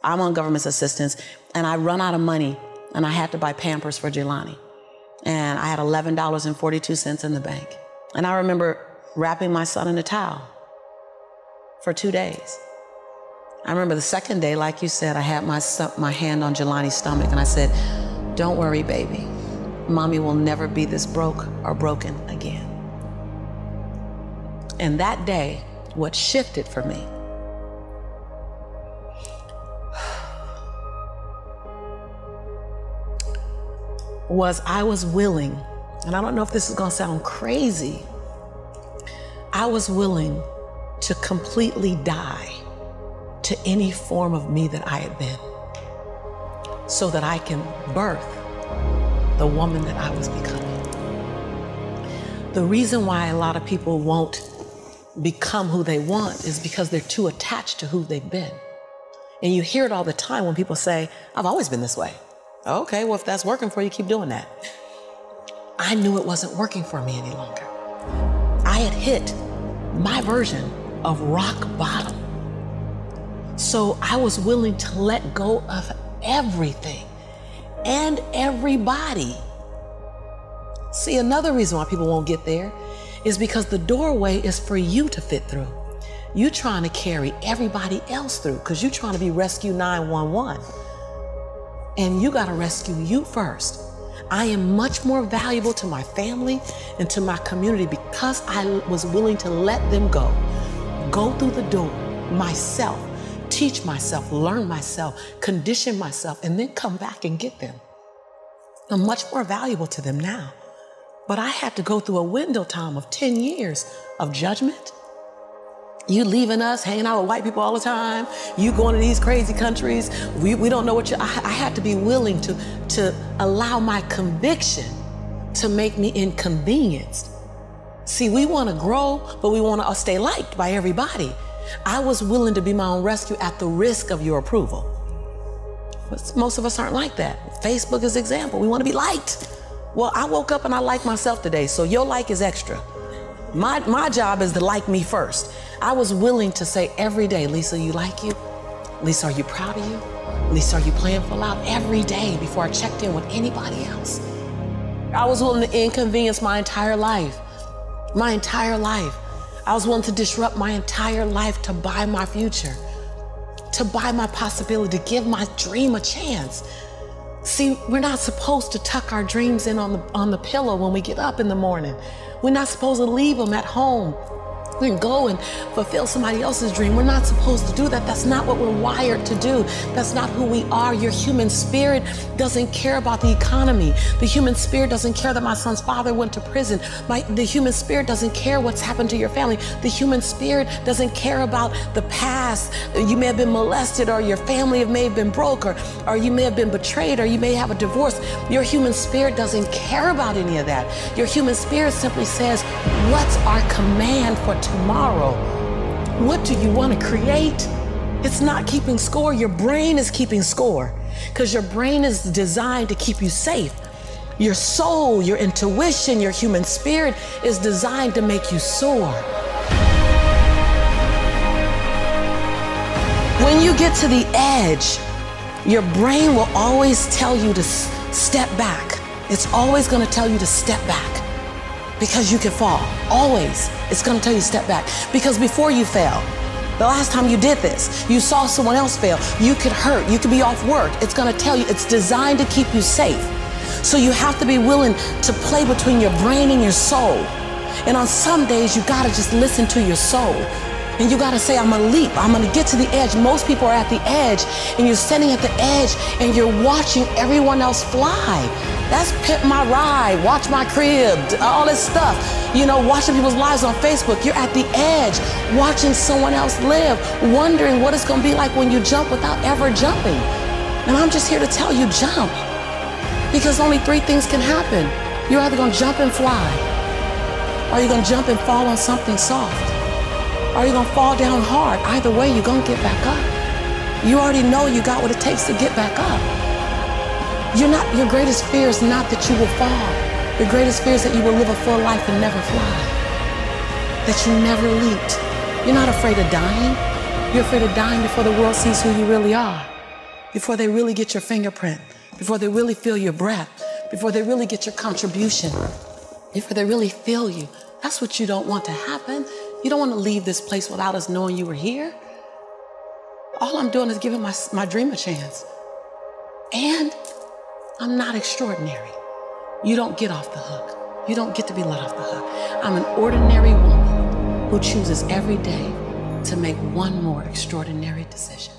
I'm on government assistance, and I run out of money, and I had to buy Pampers for Jelani. And I had $11.42 in the bank. And I remember wrapping my son in a towel for 2 days. I remember the second day, like you said, I had my hand on Jelani's stomach, and I said, don't worry, baby. Mommy will never be this broke or broken again. And that day, what shifted for me was I was willing, and I don't know if this is gonna sound crazy, I was willing to completely die to any form of me that I had been so that I can birth the woman that I was becoming. The reason why a lot of people won't become who they want is because they're too attached to who they've been. And you hear it all the time when people say, I've always been this way. Okay, well, if that's working for you, keep doing that. I knew it wasn't working for me any longer. I had hit my version of rock bottom. So I was willing to let go of everything and everybody. See, another reason why people won't get there is because the doorway is for you to fit through. You trying to carry everybody else through because you're trying to be Rescue 911. And you gotta rescue you first. I am much more valuable to my family and to my community because I was willing to let them go through the door myself, teach myself, learn myself, condition myself, and then come back and get them. I'm much more valuable to them now. But I had to go through a window time of 10 years of judgment. You leaving us, hanging out with white people all the time. You going to these crazy countries. We don't know what I had to be willing to allow my conviction to make me inconvenienced. See, we want to grow, but we want to stay liked by everybody. I was willing to be my own rescue at the risk of your approval. But most of us aren't like that. Facebook is an example. We want to be liked. Well, I woke up and I like myself today, so your like is extra. My job is to like me first. I was willing to say every day, Lisa, you like you? Lisa, are you proud of you? Lisa, are you playing full out? Every day before I checked in with anybody else. I was willing to inconvenience my entire life. My entire life. I was willing to disrupt my entire life to buy my future, to buy my possibility, to give my dream a chance. See, we're not supposed to tuck our dreams in on the pillow when we get up in the morning. We're not supposed to leave them at home. We can go and fulfill somebody else's dream. We're not supposed to do that. That's not what we're wired to do. That's not who we are. Your human spirit doesn't care about the economy. The human spirit doesn't care that my son's father went to prison. The human spirit doesn't care what's happened to your family. The human spirit doesn't care about the past. You may have been molested, or your family may have been broke, or you may have been betrayed, or you may have a divorce. Your human spirit doesn't care about any of that. Your human spirit simply says, what's our command for tomorrow? What do you want to create? It's not keeping score. Your brain is keeping score because your brain is designed to keep you safe. Your soul, your intuition, your human spirit is designed to make you soar. When you get to the edge, your brain will always tell you to step back. It's always going to tell you to step back. Because you can fall, always. It's gonna tell you to step back. Because before you fell, the last time you did this, you saw someone else fail, you could hurt, you could be off work. It's gonna tell you, it's designed to keep you safe. So you have to be willing to play between your brain and your soul. And on some days, you gotta just listen to your soul. And you gotta say, I'm gonna leap, I'm gonna get to the edge. Most people are at the edge, and you're standing at the edge, and you're watching everyone else fly. That's Pimp My Ride, Watch My Crib, all this stuff. You know, watching people's lives on Facebook. You're at the edge, watching someone else live, wondering what it's gonna be like when you jump without ever jumping. And I'm just here to tell you, jump. Because only 3 things can happen. You're either gonna jump and fly, or you're gonna jump and fall on something soft, or you're gonna fall down hard. Either way, you're gonna get back up. You already know you got what it takes to get back up. Your greatest fear is not that you will fall. Your greatest fear is that you will live a full life and never fly. That you never leaped. You're not afraid of dying. You're afraid of dying before the world sees who you really are. before they really get your fingerprint, before they really feel your breath, before they really get your contribution, before they really feel you. That's what you don't want to happen. You don't want to leave this place without us knowing you were here. All I'm doing is giving my dream a chance. And I'm not extraordinary. You don't get off the hook. You don't get to be let off the hook. I'm an ordinary woman who chooses every day to make one more extraordinary decision.